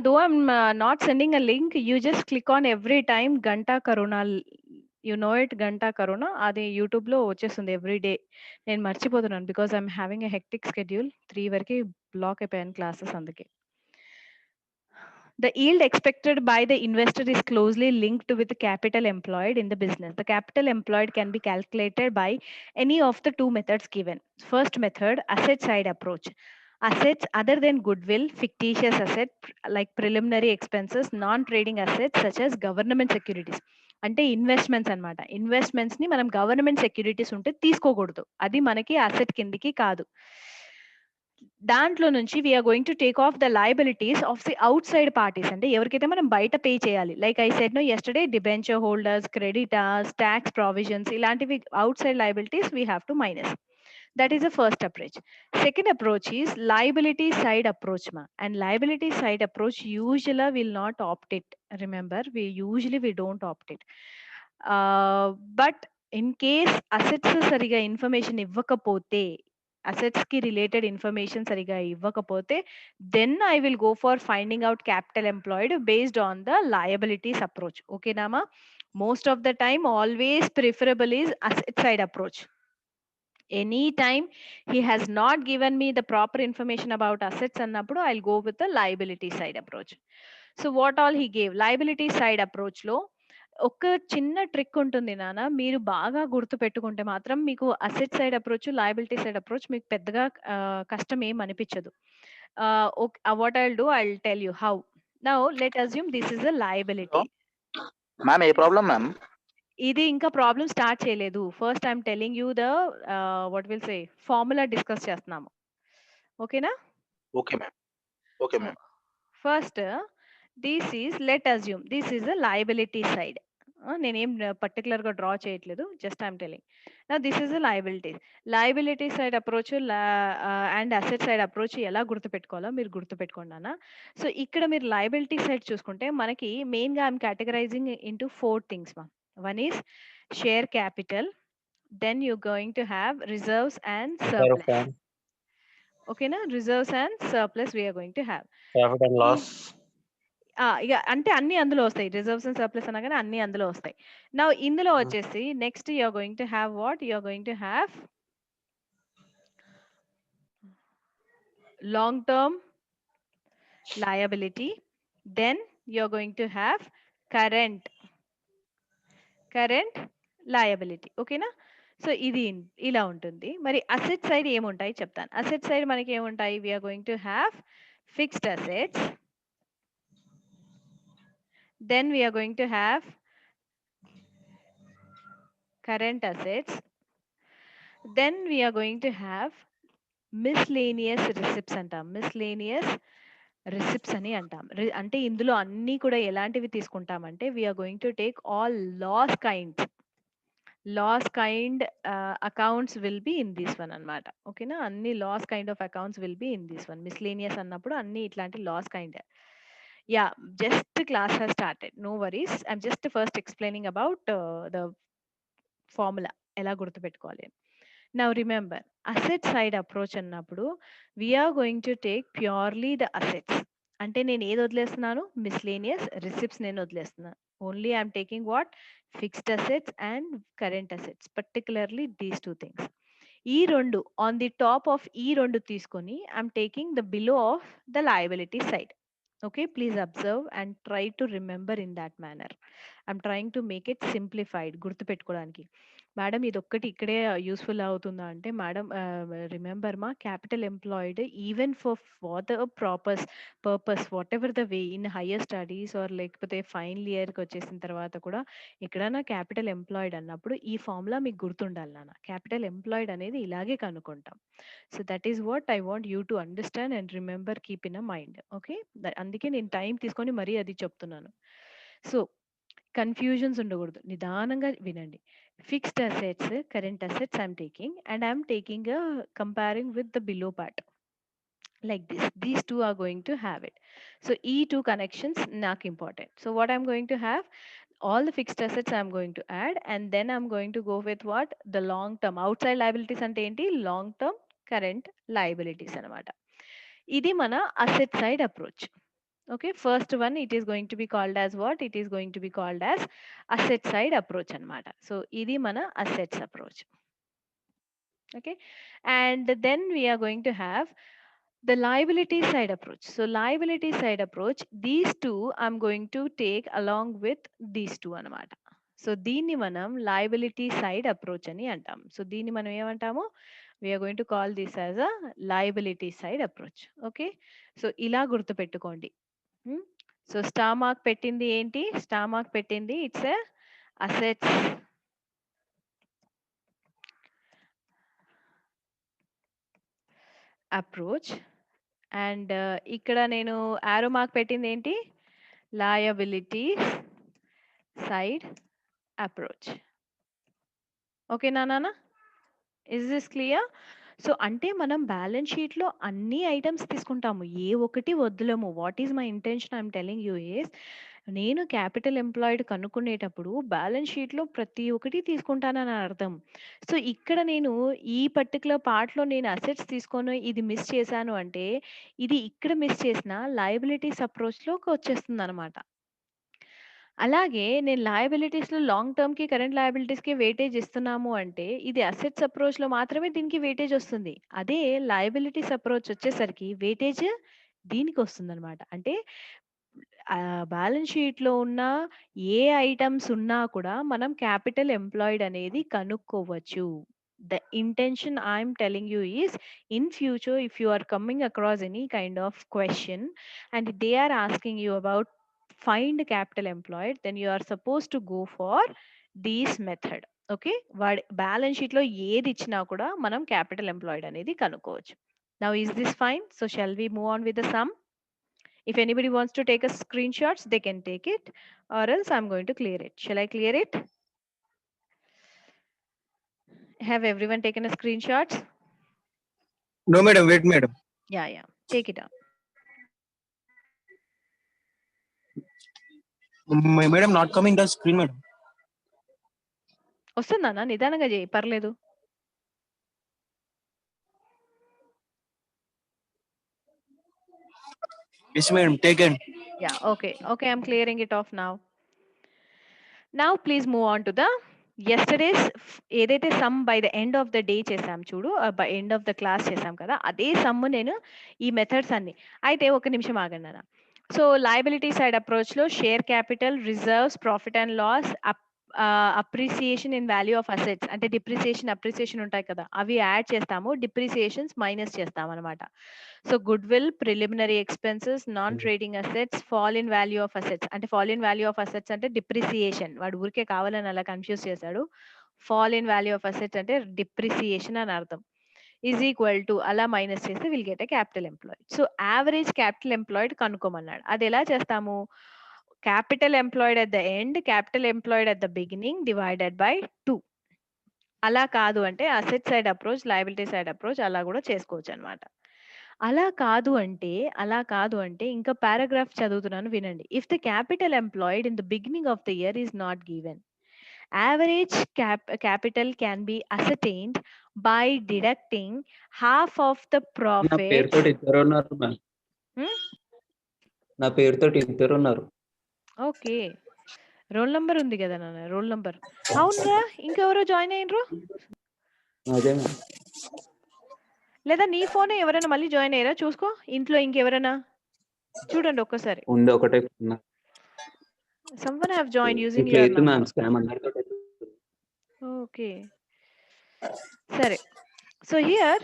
Though I'm not sending a link, you just click on every time Ganta Karuna. You know it, Ganta Karuna. అది యూట్యూబ్లో వచ్చేస్తుంది every day. నేను మర్చిపోతున్నాను because I'm having a hectic schedule. 3 వరకు black అయిపోయాను classes అందుకే. The yield expected by the investor is closely linked with the capital employed in the business. The capital employed can be calculated by any of the two methods given. First method, asset side approach. Assets other than goodwill, fictitious asset like preliminary expenses, non-trading assets such as government securities. అంటే investments అనమాట. Investments ని మనం government securities ఉంటే తీసుకోకూడదు. అది మనకి asset కిందికి కాదు. దాంట్లో నుంచి we're going to take off the liabilities of the outside parties. అంటే ఎవరికైతే మనం బయట పే చేయాలి. Like I said no yesterday, debenture holders, creditors, tax provisions, ఇలాంటివి outside liabilities we have to minus. That is the first approach. Second approach is liability side approach ma. And liability side approach usually will not opt it. Remember, we don't opt it. But in case assets సరిగా information ఇవ్వకపోతే, assets కి related information సరిగా ఇవ్వకపోతే, then I will go for finding out capital employed based on the liabilities approach. ఓకేనామా? Most of the time always preferable is asset side approach. Anytime he has not given me the proper information about assets annappudu, I'll go with the liability side approach. So what all he gave, liability side approach lo ఒక చిన్న trick ఉంటుంది నాన్న. మీరు బాగా గుర్తు పెట్టుకుంటే మాత్రం మీకు asset side approach, liability side approach మీకు పెద్దగా కష్టం ఏం అనిపించదు. What I will do, I will tell you how. Now let assume this is a liability. Ma'am A problem ma'am? ఇది ఇంకా ప్రాబ్లమ్ స్టార్ట్ చేయలేదు. First I'm telling you the what will say formula discuss చేస్తున్నాము. ఓకేనా? Okay ma'am. Okay ma'am. First this is, let assume this is a liability side. నేనేం particular గా draw చేయట్లేదు, just I'm telling. నా this is a liability. Liability side approach and asset side approach ఎలా గుర్తుపెట్టుకోవాలో మీరు గుర్తుపెట్టుకోండి అన్న. సో ఇక్కడ మీరు లయబిలిటీ సైడ్ చూసుకుంటే మనకి మెయిన్ గా ఐఎమ్ కేటగరైజింగ్ ఇంటూ 4 థింగ్స్ మా. One is share capital, then you're going to have reserves and surplus. Okay na? Reserves and surplus we are going to have. Profit and loss. ఇక అంటే అన్ని అందులో వస్తాయి. Reserves and surplus అనగానే అన్ని అందులో వస్తాయి. నా ఇందులో వచ్చేసి next you're going to have what, you're going to have long term liability, then you're going to have current liability. ఓకేనా? సో ఇది ఇలా ఉంటుంది. మరి అసెట్ సైడ్ ఏముంటాయి చెప్తాను. అసెట్ సైడ్ మనకి ఏముంటాయి, we are going to have fixed assets, then we are going to have current assets, then we are going to have miscellaneous receipts అంటాం. మిస్లేనియస్ రిసిప్ట్స్ అని అంటాం. అంటే ఇందులో అన్ని కూడా ఎలాంటివి తీసుకుంటామంటే we are going to take all loss kind accounts will be in this one అన్నమాట. ఓకేనా? అన్ని loss kind of accounts will be in this one. Miscellaneous అన్నప్పుడు అన్ని ఇట్లాంటి loss kind. Yeah, just class has started, no worries. I'm just first explaining about the formula ఎలా గుర్తుపెట్టుకోవాలి. Now remember, asset side approach అన్నప్పుడు we are going to take purely the assets. అంటే నేను ఏది వదిలేస్తున్నాను, మిస్లేనియస్ రిసిప్ట్స్ నేను వదిలేస్తున్నాను. Only I'm taking what, fixed assets and current assets, particularly these 2 things. ఈ రెండు ఆన్ ది టాప్ ఆఫ్ ఈ రెండు తీసుకొని I'm taking the below of the liability side. Okay, please observe and try to remember in that manner. I'm trying to make it simplified గుర్తుపెట్టుకోవడానికి. Madam ఇది ఒక్కటి ఇక్కడే useful అవుతుందా అంటే, మేడం రిమెంబర్ మా, capital employed even for the purpose whatever the way in higher studies or లేకపోతే final ఇయర్కి వచ్చేసిన తర్వాత కూడా ఎక్కడైనా క్యాపిటల్ ఎంప్లాయిడ్ అన్నప్పుడు ఈ ఫార్ములా మీకు గుర్తుండాలి నాన్న. క్యాపిటల్ ఎంప్లాయిడ్ అనేది ఇలాగే కనుక్కుంటాం. So that is what I want you to understand and remember, keep in a mind. Okay, అందుకే నేను టైం తీసుకొని మరీ అది చెప్తున్నాను. సో కన్ఫ్యూజన్స్ ఉండకూడదు, నిదానంగా వినండి. Fixed assets, current assets I'm taking and I'm taking comparing with the below part like this. These two are going to have it. So e two connections not important. So what I'm going to have, all the fixed assets I'm going to add, and then I'm going to go with what, the long term outside liabilities ante enti, long term current liabilities anamata. Idi mana asset side approach. Okay, first one, it is going to be called as what? It is going to be called as asset side approach anamata. So ఇది మన assets approach. Okay, and then we are going to have the liability side approach. So liability side approach, these two I'm going to take along with these two anamata. So దీన్ని మనం liability side approach అని అంటాం. So దీన్ని మనం ఏమంటాము? We are going to call this as a liability side approach. Okay, so ఇలా గుర్తుపెట్టుకోండి. So star mark పెట్టింది ఏంటి? స్టార్ మార్క్ పెట్టింది it's a assets approach. And ఇక్కడ నేను యారో మార్క్ పెట్టింది ఏంటి? Liabilities side approach. ఓకేనా నాన్న? Is this clear? సో అంటే మనం బ్యాలెన్స్ షీట్‌లో అన్ని ఐటెమ్స్ తీసుకుంటాము. ఏ ఒక్కటి వదలము. What is my intention I am telling you is, నేను క్యాపిటల్ ఎంప్లాయిడ్ కనుక్కునేటప్పుడు బ్యాలెన్స్ షీట్‌లో ప్రతి ఒక్కటి తీసుకుంటానని అర్థం. సో ఇక్కడ నేను ఈ పర్టిక్యులర్ పార్ట్‌లో నేను అసెట్స్ తీసుకొని ఇది మిస్ చేశాను అంటే, ఇది ఇక్కడ మిస్ చేసిన లయబిలిటీస్ అప్రోచ్‌లోకి వచ్చేస్తుందనమాట. అలాగే నేను లయబిలిటీస్‌లో లాంగ్ టర్మ్‌కి, కరెంట్ లయబిలిటీస్‌కి వెయిటేజ్ ఇస్తున్నాము అంటే, ఇది అసెట్స్ అప్రోచ్‌లో మాత్రమే దీనికి వెయిటేజ్ వస్తుంది. అదే లయబిలిటీస్ అప్రోచ్ వచ్చేసరికి వెయిటేజ్ దీనికొస్తుందనమాట. అంటే బ్యాలెన్స్ షీట్‌లో ఉన్న ఏ ఐటెమ్స్ ఉన్నా కూడా మనం క్యాపిటల్ ఎంప్లాయిడ్ అనేది కనుక్కోవచ్చు. The intention I am telling you is, in future if you are coming across any kind of question and they are asking you about find capital employed, then you are supposed to go for this method. Okay, వాడి balance sheet లో ఏది ఇచ్చినా కూడా మనం capital employed అనేది కనుక్కోవచ్చు. Now is this fine? So shall we move on with the sum? If anybody wants to take a screenshots, they can take it, or else I'm going to clear it. Shall I clear it? Have everyone taken a screenshots? No, madam. Wait, madam. Yeah, take it out. Madam, not coming the screen, madam. వస్తుందన్నా, నిదానంగా చేయి, పర్లేదు. Yes, madam. Taken. Yeah, okay, I'm clearing it off now. Now please move on to the yesterday's ఏదైతే sum by the end of the day చేసాం చూడు, by end of the class చేసాం కదా, అదే some నేను ఈ మెథడ్స్ అన్ని. అయితే ఒక నిమిషం ఆగండి అన్న. సో లయబిలిటీ సైడ్ అప్రోచ్ లో share capital, reserves, profit and loss, appreciation in value of assets అంటే డిప్రిసియేషన్, అప్రిసియేషన్ ఉంటాయి కదా, అవి యాడ్ చేస్తాము, డిప్రిసియేషన్స్ మైనస్ చేస్తాం అనమాట. So goodwill, preliminary expenses, non trading assets, fall in value of assets అంటే fall in value of assets అంటే depreciation. వాడు ఊరికే కావాలని అలా కన్ఫ్యూజ్ చేశాడు. Fall in value of assets అంటే డిప్రిసియేషన్ అని అర్థం. ఈజ్ ఈక్వల్ టు అలా మైనస్ చేస్తే will get a capital employed. So average capital employed కనుక్కోమన్నాడు. అది ఎలా చేస్తాము? Capital employed at the end, capital employed at the beginning divided by 2. అలా కాదు అంటే asset side approach, liability side approach అలా కూడా చేసుకోవచ్చు అనమాట. అలా కాదు అంటే ఇంకా పారాగ్రాఫ్ చదువుతున్నాను వినండి. If the capital employed in the beginning of the year is not given, average capital can be ascertained by deducting half of the నా profits. పేరుతోటి ఇద్దరు ఉన్నారు మ్యామ్. నా పేరుతోటి ఇద్దరు ఉన్నారు. ఓకే, రోల్ నంబర్ ఉంది కదా నాన్న, రోల్ నంబర్. అవునరా, ఇంకెవరో జాయిన్ అయినరు? అదే మ్యామ్. లేదా నీ ఫోన్ ఎవరైనా మళ్ళీ జాయిన్ అయ్యారా చూసుకో, ఇంట్లో ఇంకెవరైనా చూడండి ఒక్కసారి. ఉంది ఒకటే. Someone have joined using ఇట్లా your అయితే మ్యామ్ number. స్కామ్ అందరితో. ఓకే సరే. So here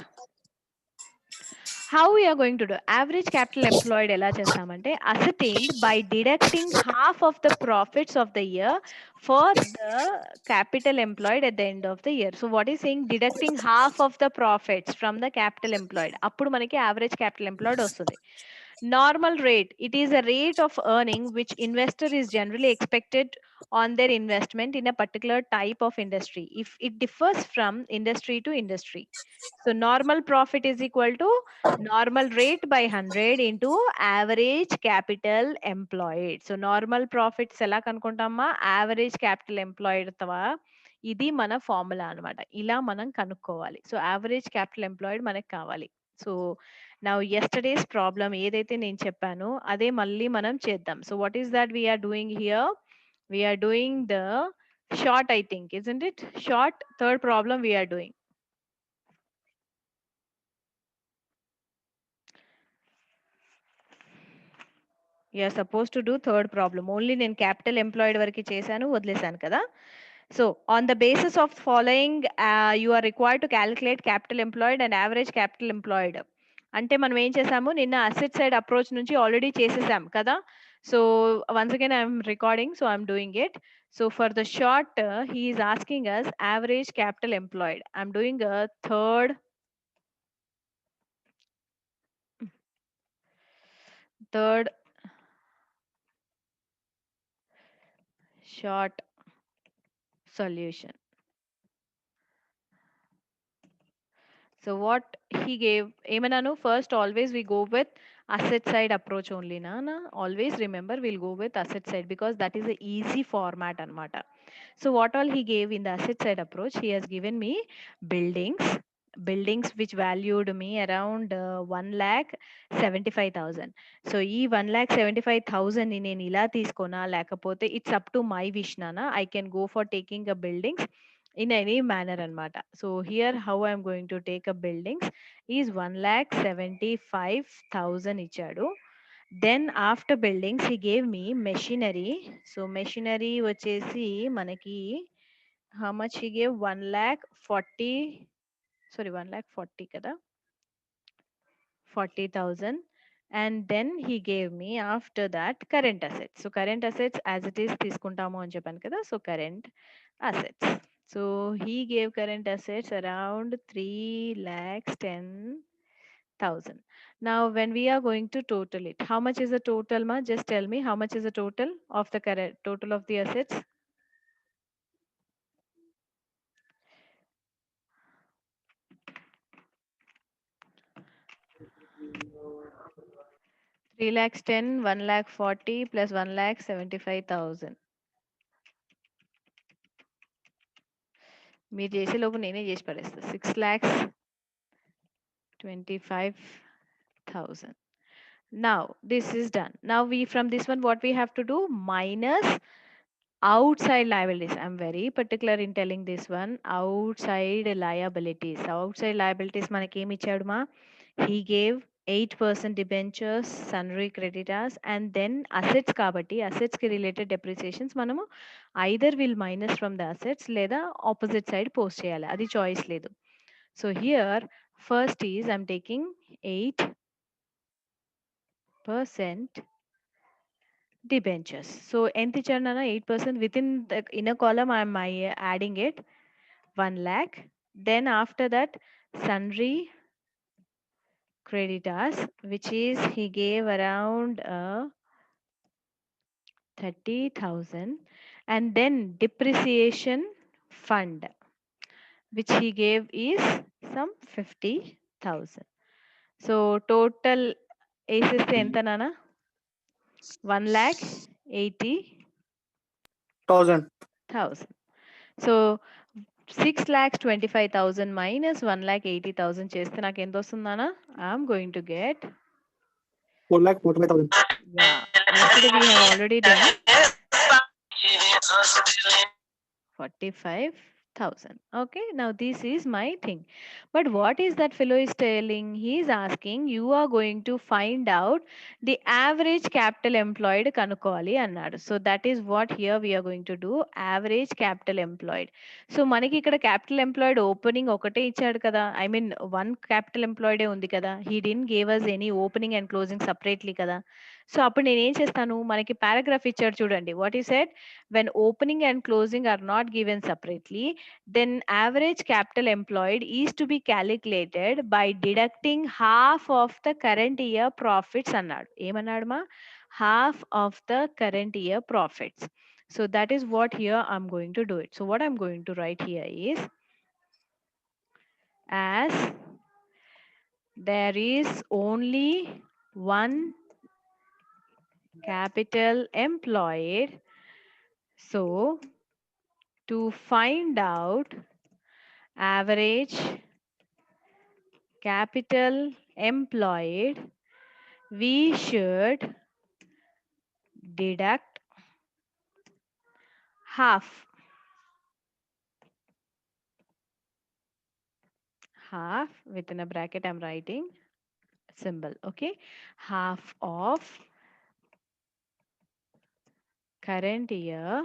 how we are going to do average capital employed ఎలా చేస్తామంటే ascertained by deducting half of the profits of the year for the capital employed at the end of the year. So what is saying? Deducting half of the profits from the capital employed, అప్పుడు మనకి average capital employed వస్తుంది. Normal rate, it is a rate of earning which investor is generally expected on their investment in a particular type of industry if it differs from industry to industry. So normal profit is equal to normal rate by 100 into average capital employed. So normal profits ఎలా కనుక్కుంటామా? average capital employed తవా, ఇది మన formula అన్నమాట. ఇలా మనం కనుక్కోవాలి. So average capital employed మనకు కావాలి. So Now yesterday's problem ఏదైతే నేను చెప్పానో అదే మళ్ళీ మనం చేద్దాం. So what is that we are doing here? We are doing the short, I think, isn't it? Short, third problem we are doing. You are supposed to do third problem. Only నేను capital employed వరకు చేశాను, వదిలేశాను కదా. So on the basis of following, you are required to calculate capital employed and average capital employed. అంటే మనం ఏం చేసాము, నిన్న అసెట్ సైడ్ అప్రోచ్ నుంచి ఆల్రెడీ చేసేసాం కదా. So once again I'm recording, so I'm doing it. So for the short he is asking us average capital employed. I'm doing a third short solution. So what he gave, ఏమన్నాను, first always we go with asset side approach only na. Always remember we'll go with asset side because that is a easy format anamata. So what all he gave in the asset side approach, he has given me buildings which valued me around 1,75,000. So ఈ 1,75,000 ని నేను ఇలా తీసుకోనా లేకపోతే it's up to my wish na. I can go for taking a buildings in any manner anamata. So here how I am going to take a buildings is 1,75,000 ఇచ్చాడు. Then after buildings he gave me machinery. So machinery వచ్చేసి మనకి how much he gave, 1,40 కదా, 40,000. And then he gave me after that current assets. So current assets as it is తీసుకుంటాము అని చెప్పాను కదా. So current assets. So he gave current assets around 3,10,000. Now when we are going to total it, how much is the total ma? Just tell me how much is the total of the current total of the assets. Three lakhs 10, 1,40,000 plus 1,75,000. మీరు చేసే లోపు నేనే చేసి పడేస్తా. 6,25,000. Now this is done. Now we from this one what we have to do, minus outside liabilities. I'm very particular in telling this one, outside liabilities. Outside liabilities మనకి ఏమి ఇచ్చాడు మా? He gave 8% debentures, sundry creditors, and then assets kabatti assets ki related depreciations manamu either will minus from the assets లేదా opposite side post cheyali, adi choice ledu. So here first is I'm taking 8% debentures. So ఎంత ఇచ్చాడు నాన్న, 8% within the inner column I'm adding it 1 lakh. Then after that sundry creditors, which is he gave around 30,000. And then depreciation fund, which he gave is some 50,000. So total వేసేస్తే ఎంత నాన్న, 1,80,000. So 6,25,000 minus 1,80,000 చేస్తే నాకు ఎంత వస్తుంది నాన్న? I'm going to get 4,45,000. Yeah, yesterday we have already done 45,000. Okay, now this is my thing. But what is that fellow is telling? He is asking you are going to find out the average capital employed kanukovali annadu. So that is what here we are going to do, average capital employed. So manaki ikkada capital employed opening okate ichadu kada, I mean one capital employed undi kada, he didn't give us any opening and closing separately kada. So appudu nenu em chestanu, manaki paragraph ichadu chudandi, what he said, when opening and closing are not given separately, then average capital employed is to be calculated by deducting half of the current year profits annadu. Emannadu ma? Half of the current year profits. So that is what here I'm going to do it. So what I'm going to write here is, as there is only one capital employed, so to find out average capital employed, we should deduct half within a bracket I'm writing symbol, okay, half of current year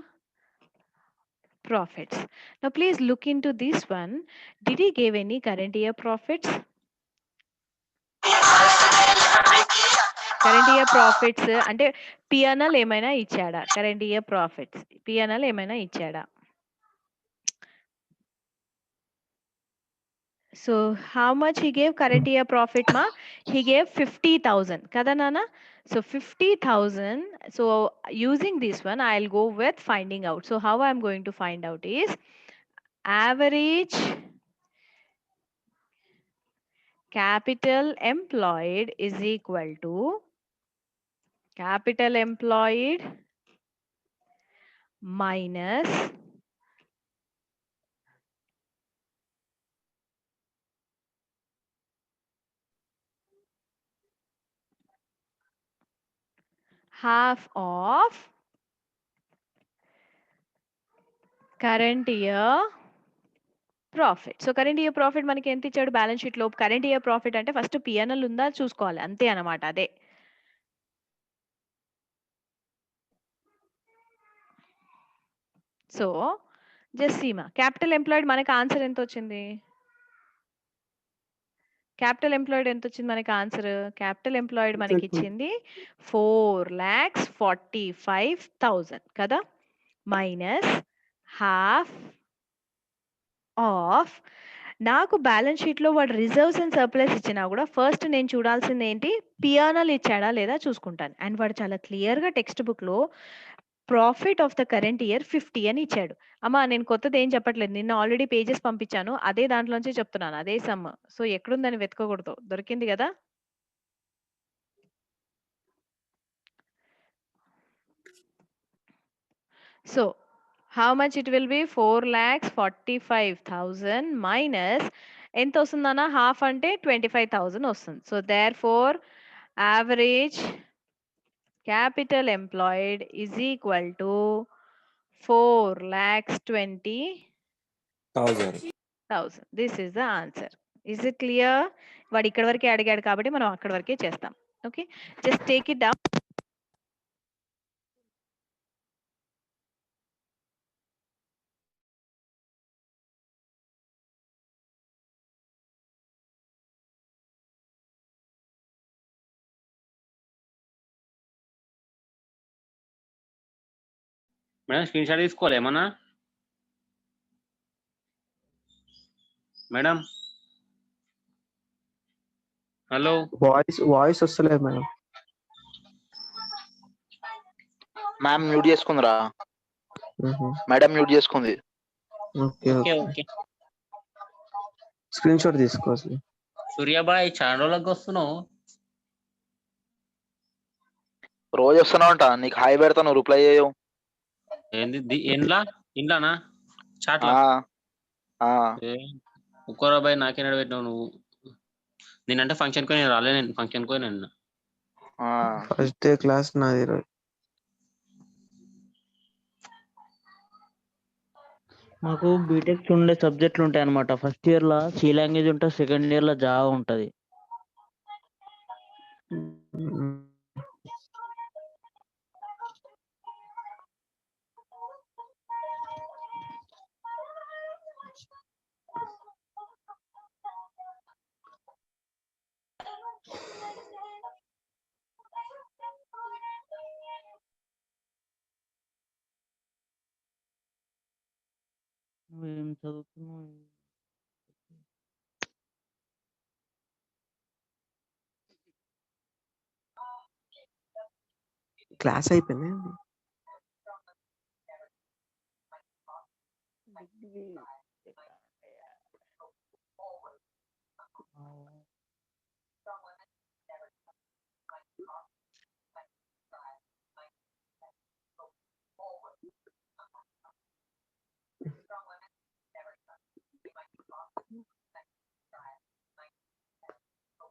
profits. Now please look into this one. Did he give any current year profits? Current year profits అంటే PNL ఏమైనా ఇచ్చాడా? Current year profits PNL ఏమైనా ఇచ్చాడా? So how much he gave current year profit ma? He gave 50,000 kada nana? So 50,000. So using this one I'll go with finding out. So how I'm going to find out is average capital employed is equal to capital employed minus half of current year profit. So current year profit మనకి ఎంత ఇచ్చాడు balance sheet లో? Current year profit అంటే first PNL ఉందా చూసుకోవాలి, అంతే అన్నమాట. అదే so just Seema capital employed మనకి ఆన్సర్ ఎంత వచ్చింది? క్యాపిటల్ ఎంప్లాయిడ్ ఎంత వచ్చింది మనకి ఆన్సర్? క్యాపిటల్ ఎంప్లాయిడ్ మనకి ఇచ్చింది 4,45,000 కదా, మైనస్ హాఫ్ ఆఫ్. నాకు బ్యాలెన్స్ షీట్ లో వాడు రిజర్వ్స్ అండ్ సర్ప్లస్ ఇచ్చినా కూడా ఫస్ట్ నేను చూడాల్సింది ఏంటి, పిఎన్ఎల్ ఇచ్చాడా లేదా చూసుకుంటాను. అండ్ వాడు చాలా క్లియర్ గా టెక్స్ట్ బుక్ లో profit of the current year 50 అని ఇచ్చాడు. అమ్మా నేను కొత్తది ఏం చెప్పట్లేదు, నిన్న ఆల్రెడీ పేజెస్ పంపించాను, అదే దాంట్లోంచి చెప్తున్నాను, అదే సమ్. సో ఎక్కడుందని వెతకకూడదు, దొరికింది కదా. So how much it will be? 4,45,000 minus ఎంత వస్తుందన్న? హాఫ్ అంటే 25,000 వస్తుంది. So therefore average capital employed is equal to 4,20,000. This is the answer. Is it clear? వాడు ఇక్కడ వరకే అడిగాడు కాబట్టి మనం అక్కడ వరకే చేస్తాం. Okay, just take it down. Madam screenshot తీసుకోవాలి ఏమన్నా? మేడం హలో, వాయిస్ వస్తలేదు మేడం. మ్యామ్ మ్యూట్ చేసుకుందిరా, మేడం మ్యూట్ చేసుకుంది. Okay okay okay, okay. Screenshot తీసుకోవచ్చు. సూర్యాబాయ్ చాలా రోజులకు వస్తున్నావు. రోజు వస్తున్నావు అంట, నీకు హాయ్ పెడతాను రిప్లై చేయవు. ఏంది ఇండ్లానా చాట్లా? ఒక్కరా బాయ్ నాకే నడబెట్టినావు నువ్వు. నేనంటే ఫంక్షన్ కొని రాలే, నేను ఫంక్షన్ కొని నిన్న. ఫస్ట్ డే క్లాస్ నాది ఈరోజు. మాకు బీటెక్ ఉండే సబ్జెక్టులు ఉంటాయి అన్నమాట. ఫస్ట్ ఇయర్ లో సి లాంగ్వేజ్ ఉంటుంది, సెకండ్ ఇయర్ లో జావా ఉంటది. నువ్వేం చదువుతున్నావు? క్లాస్ అయిపోయింది.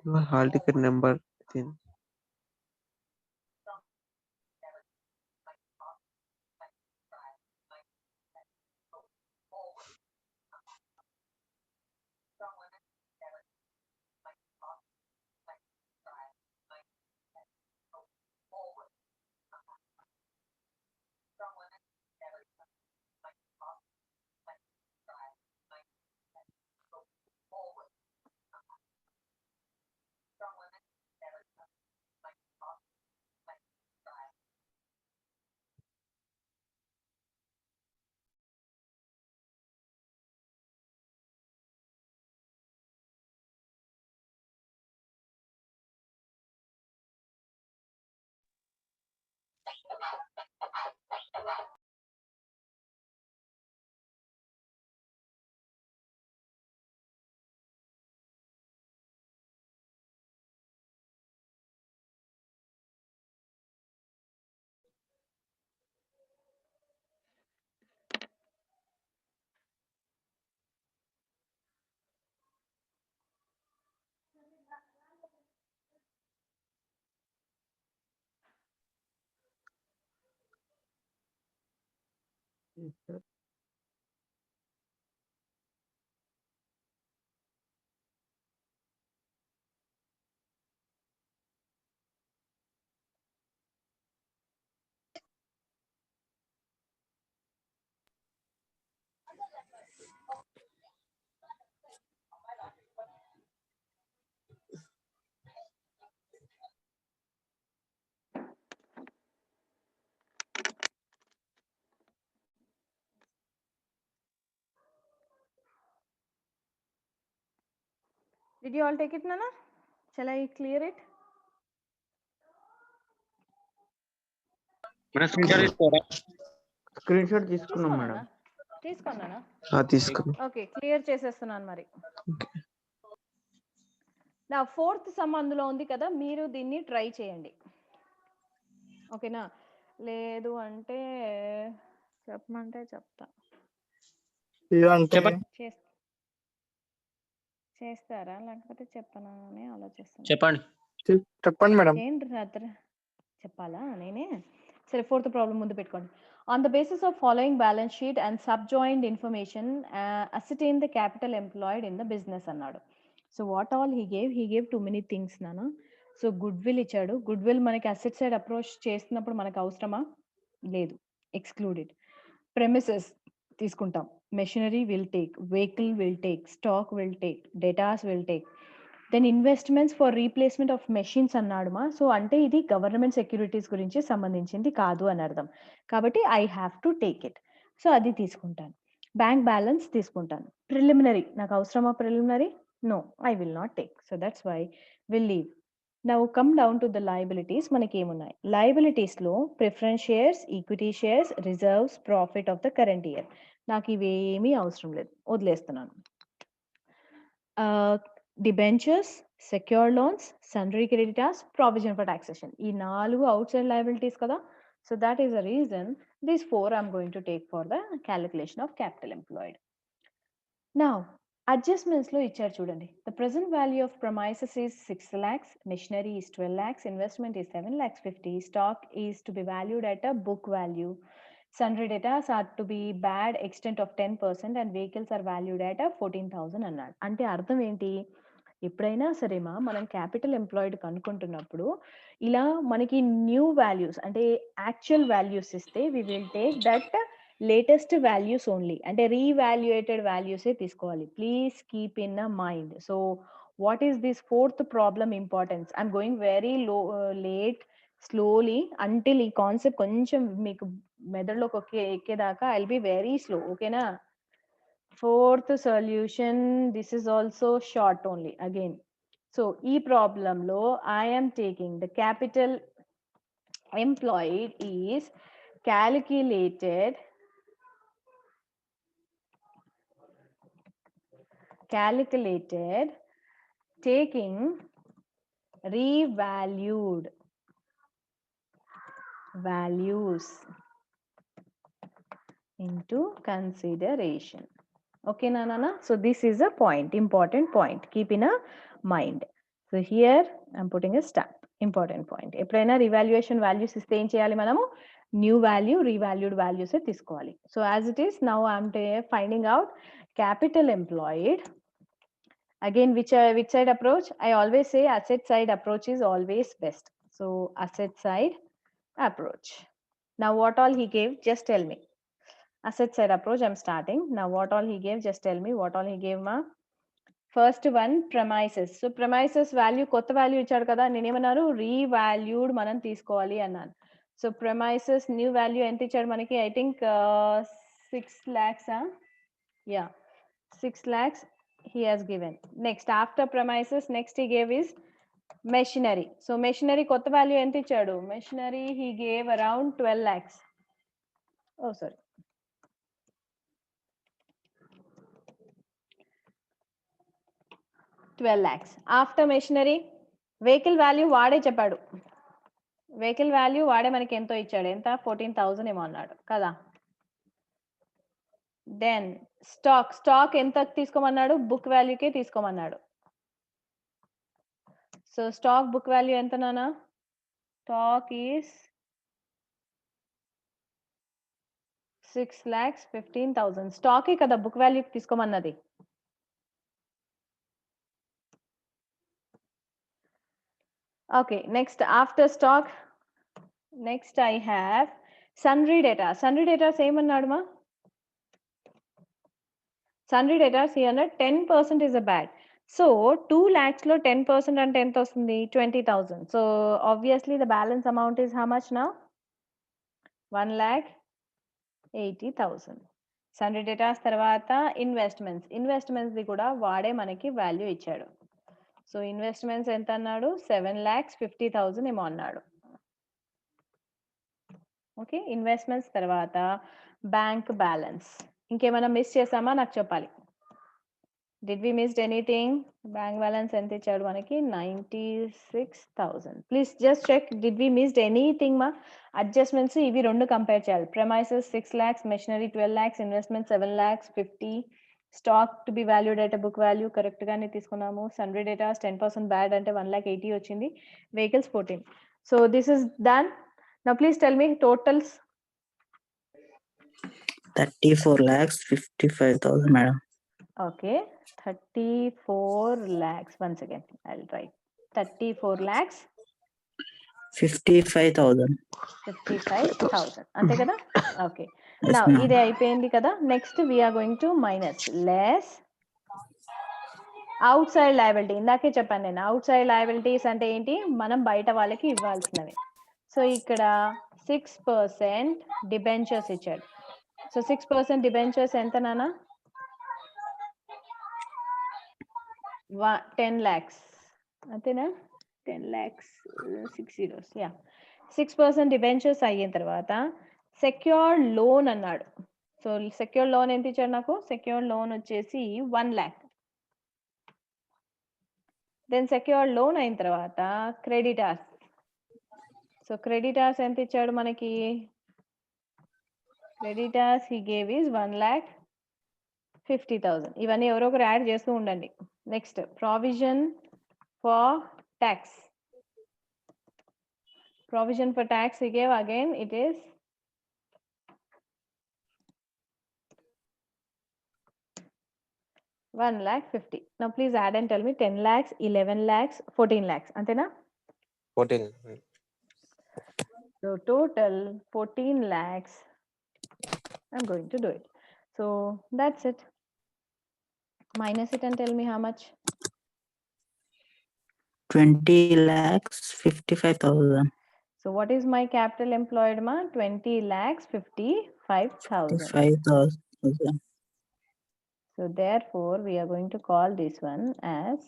Your hall ticket number. Then Did you all take it, Nana? Shall I clear it? మన స్క్రీన్ షాట్ తీసుకోరా? స్క్రీన్ షాట్ తీసుకున్నాం మేడం. తీసుకోనా? తీసుకున్నానా? తీసుకున్నా. ఓకే, క్లియర్ చేసేస్తున్నాను మరి. నా ఫోర్త్ సమ్ అందులో ఉంది కదా, మీరు దీన్ని ట్రై చేయండి. ఓకేనా? లేదు అంటే చెప్పమంటే చెప్తా. చేస్తారా లేకపోతే చెప్పనా అని ఆలోచిస్తాను. చెప్పండి మేడం. ఏంటి రాత్ర చెప్పాలా నేనే? సరే, ఫోర్త్ ప్రాబ్లం ముందు పెట్టుకోండి. On the basis of following balance sheet and subjoined information ascertain the capital employed in the business అన్నాడు. So what all he gave too many things నానా. సో గుడ్ విల్ ఇచ్చాడు. గుడ్ విల్ మనకి asset side approach చేస్తున్నప్పుడు మనకు అవసరమా? లేదు, excluded. Premises తీసుకుంటాం, machinery will take, vehicle will take, stock will take, debtors will take. Then investments for replacement of machines అన్నాడుమా. So అంటే ఇది గవర్నమెంట్ సెక్యూరిటీస్ గురించి సంబంధించింది కాదు అని అర్థం. కాబట్టి I have to take it. So అది తీసుకుంటాను. బ్యాంక్ బ్యాలెన్స్ తీసుకుంటాను. ప్రిలిమినరీ నాకు అవసరమా? Preliminary no, I will not take. So that's why will leave. Now come down to the liabilities. మనకి ఏమున్నాయి లయబిలిటీస్లో? Preference shares, equity shares, reserves, profit of the current year. నాకు ఇవేమీ అవసరం లేదు, వదిలేస్తున్నాను. Debentures, secure loans, sundry creditors, provision for taxation. ఈ 4 outside liabilities కదా. So that is the reason these 4 I'm going to take for the calculation of capital employed. Now adjustments లో ఇచ్చారు చూడండి. The present value of ప్రమైసెస్ is 6 lakhs, machinery is 12 lakhs, investment is 7,50,000, stock is to be valued at a book value, sundry debtors are to be bad extent of 10% and vehicles are valued at 14,000 అన్నాడు. అంటే అర్థం ఏంటి? ఎప్పుడైనా సరేమా మనం capital employed కనుక్కుంటున్నప్పుడు ఇలా మనకి new values అంటే యాక్చువల్ వాల్యూస్ ఇస్తే we will take that latest values only, అంటే రీవాల్యుయేటెడ్ వాల్యూసే తీసుకోవాలి. Please keep in a mind. So what is this fourth problem importance? I'm going very late slowly until ఈ concept కొంచెం మీకు మెదడులోకి ఎక్కేదాకా I will be very slow. ఓకేనా? Fourth solution, this is also short only again. So ఈ ప్రాబ్లంలో I'm taking the capital employed is calculated taking revalued values into consideration. Okay, Nana? So this is a point, important point. Keep in a mind. So so here I'm putting a stamp. Important point. ఎప్పుడైనా revaluation values ఇస్తే ఏం చేయాలి మనము? New value, రీవాల్యూడ్ values తీసుకోవాలి. So as it is now I'm finding out capital employed. Again, which side approach? I always say asset side approach is always best. So asset side approach. Now what all he gave, just tell me. Asset side approach, I'm starting. Now what all he gave, just tell me what all he gave, ma. First one, premises. So premises value, kotta value ichadu kada, nenemanaru revalued manam తీసుకోవాలి అన్నాను. So premises new value ఎంత ఇచ్చాడు మనకి? I think 6 lakhs. Yeah, 6 lakhs he has given. Next, after premises, next he gave is machinery. So machinery kotta value enti ichadu? Machinery he gave around 12 lakhs. Oh sorry, 12 lakhs. After machinery, vehicle value వాడే చెప్పాడు. Vehicle value వాడే మనకి ఎంతో ఇచ్చాడు? ఎంత? 14,000 ఏమో అన్నాడు కదా. దెన్ స్టాక్ ఎంత తీసుకోమన్నాడు? బుక్ వాల్యూకే తీసుకోమన్నాడు. సో స్టాక్ బుక్ వాల్యూ ఎంత నానా? Stock is 6,15,000. స్టాకే కదా బుక్ వాల్యూ తీసుకోమన్నది. Okay, next after stock, next I have sundry data. Sundry data same అన్నాడు మా. Sundry data here 10% is a bad. So 2 lakhs లో 10% అంటే ఎంత వస్తుంది? 20,000. So obviously the balance amount is how much now? 1,80,000. Sundry data తర్వాత investments the కూడా వాడే మనకి వాల్యూ ఇచ్చాడు. సో ఇన్వెస్ట్మెంట్స్ ఎంత అన్నాడు? 7,50,000 ఏమో అన్నాడు. ఓకే, ఇన్వెస్ట్మెంట్స్ తర్వాత బ్యాంక్ బ్యాలెన్స్. ఇంకేమైనా మిస్ చేసామా? నాకు చెప్పాలి. Did we missed anything? Bank balance ఎంత ఇచ్చాడు మనకి? 96,000. Please just check, did we missed anything మా? అడ్జస్ట్మెంట్స్ ఇవి రెండు కంపేర్ చేయాలి. Premises 6 lakhs, machinery 12 lakhs, investment 7,50,000, stock to be valued at book value correct గానే తీసుకున్నాము. సన్రీ డేటా 10% బ్యాడ్ అంటే 1,80,000 వచ్చింది. Vehicles 14. So this is done. Now please tell me totals. 34,55,000 madam. Okay, 34 lakhs. Once again, I'll write 34 lakhs. 55,000. 55,000. అంతే కదా? Okay, Yes, నా ma'am. ఇది అయిపోయింది కదా. Next we're going to minus less outside liability. ఇందాకే చెప్పాను నేను, అవుట్ సైడ్ లయబిలిటీస్ అంటే ఏంటి? మనం బయట వాళ్ళకి ఇవ్వాల్సినవి. సో ఇక్కడ 6% డిబెంచర్స్ ఇచ్చాడు. సో 6% డిబెంచర్స్ ఎంత నానా? 10 lakhs. అంతేనా? 10 lakhs 6 zeros. యా, 6% డిబెంచర్స్ అయిన తర్వాత సెక్యూర్డ్ లోన్ అన్నాడు. సో సెక్యూర్డ్ లోన్ ఎంత ఇచ్చాడు నాకు? సెక్యూర్డ్ లోన్ వచ్చేసి 1 lakh. దెన్ సెక్యూర్డ్ లోన్ అయిన తర్వాత క్రెడిటార్స్. సో క్రెడిటార్స్ ఎంత ఇచ్చాడు మనకి? Creditors he gave is 1,50,000. ఇవన్నీ ఎవరో ఒకరు యాడ్ చేస్తూ ఉండండి. Next provision for tax. Provision for tax he gave, again it is 1,50,000. Now please add and tell me 10 lakhs, 11 lakhs, 14 lakhs. Antena? 14. So total 14 lakhs. I'm going to do it. So that's it. Minus it and tell me how much. 20,55,000. So what is my capital employed ma? 20,55,000. 55,000. So therefore we are going to call this one as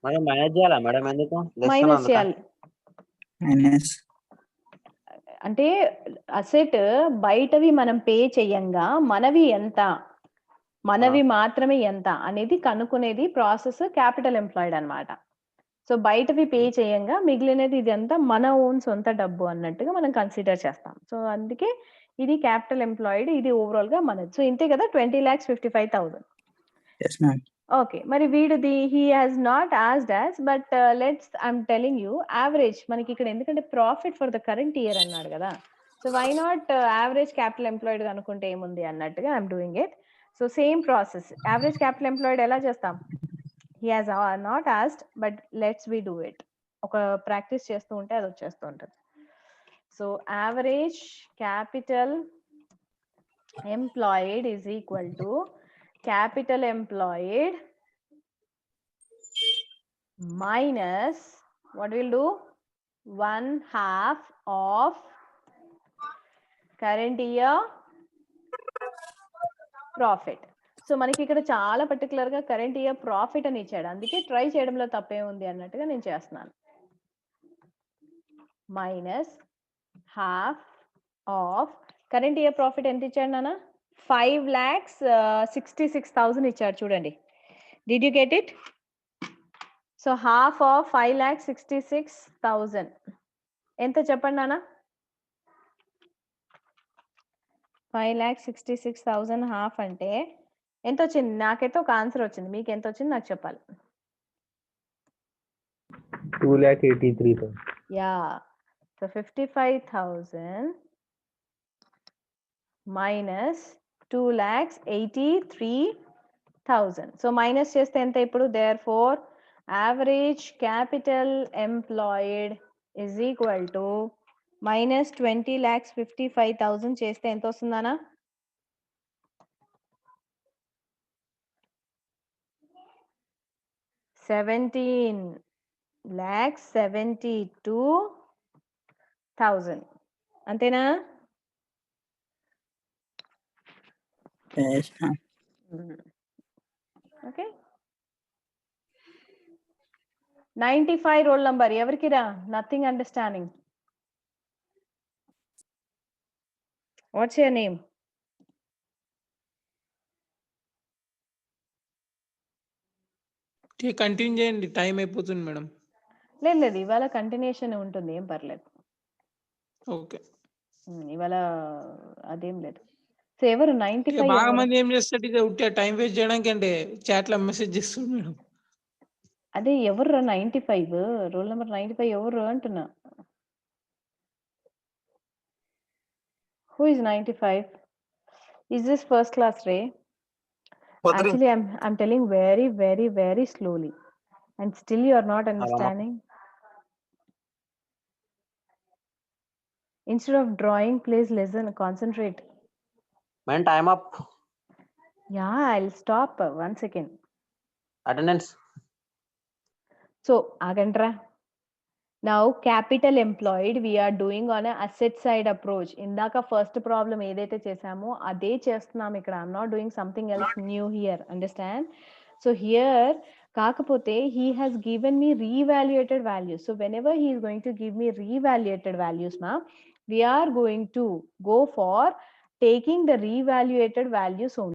madam manage చేయాలా madam? ఎందుకు minus చేయాలి. Minus. అంటే asset బయటవి మనం pay చెయ్యంగా మనవి ఎంత, మనవి మాత్రమే ఎంత అనేది కనుక్కునేది ప్రాసెస్ క్యాపిటల్ ఎంప్లాయిడ్ అన్నమాట. సో బయటవి పే చేయంగా మిగిలినది ఇదంతా మన ఓన్ సొంత డబ్బు అన్నట్టుగా మనం కన్సిడర్ చేస్తాం. సో అందుకే ఇది క్యాపిటల్ ఎంప్లాయిడ్, ఇది ఓవరాల్ గా మనది. సో ఇంతే కదా 20,55,000. Yes, ma'am. ఓకే, మరి వీడిది he has not asked us, but let's I'm telling you average మనకి ఇక్కడ ఎందుకంటే profit for the current year అన్నాడు కదా. So why not average capital employed అనుకుంటే ఏముంది అన్నట్టుగా I'm doing it. So same process average capital employed ఎలా చేస్తాం? He has not asked, but let's we do it. ఒక ప్రాక్టీస్ చేస్తూ ఉంటే అది వచ్చేస్తూ ఉంటుంది. So average capital employed is equal to capital employed minus what we'll do 1/2 of current year profit. So మనకి ఇక్కడ చాలా పర్టికులర్ గా కరెంట్ ఇయర్ ప్రాఫిట్ అని ఇచ్చాడు, అందుకే ట్రై చేయడంలో తప్పే ఉంది అన్నట్టుగా నేను చేస్తున్నాను. Minus half of current year profit ఎంత ఇచ్చాడు నాన్న? 5,66,000 ఇచ్చాడు చూడండి. Did you get it? So half of 5,66,000 ఎంత చెప్పండి నాన్న? 5,66,000 హాఫ్ అంటే ఎంత వచ్చింది? నాకైతే ఒక ఆన్సర్ వచ్చింది, మీకు ఎంత వచ్చింది నాకు చెప్పాలి. 2,83,000. Yeah, so 55,000 minus 2,83,000. So minus చేస్తే ఎంత ఇప్పుడు? Therefore average capital employed is equal to minus 20,55,000 చేస్తే ఎంత వస్తుందనా? 17,72,000 అంతేనా? Yes, ma'am. Okay, 95 roll number ఎవరికి రా? Nothing understanding. What's your name? Continue చేయండి, టైం అయిపోతుంది మేడం. లేదు లేదు, ఇవాళ కంటిన్యూషన్ ఉంటుంది, ఏం పర్లేదు. ఓకే, ఇవాళ అదేం లేదు. సో ఎవరు బాగా 95? మంది ఏం చేస్తారు ఇక ఉట్టిగా టైం వేస్ట్ చేయడానికి అంటే చాట్ లో మెసేజ్ చేస్తారు మేడం. అదే ఎవరు 95 రోల్ నెంబర్ 95 ఎవరు అంటున్నా? Who is 95? Is this first class ray? Actually, I'm telling very, very, very slowly, and still you are not understanding. Instead of drawing, please listen, concentrate. Man, time up. Yeah, I'll stop. 1 second. Attendance. So, Agandra. Now, capital employed, we are doing on a asset side approach. Indaka first problem edaithe chesamo ade chestunnam ikkada. I'm not doing something else new here. Understand? So here kakapothe he has given me reevaluated values. So whenever he is going to give me reevaluated values, ma'am, we are going to go for taking the reevaluated values only.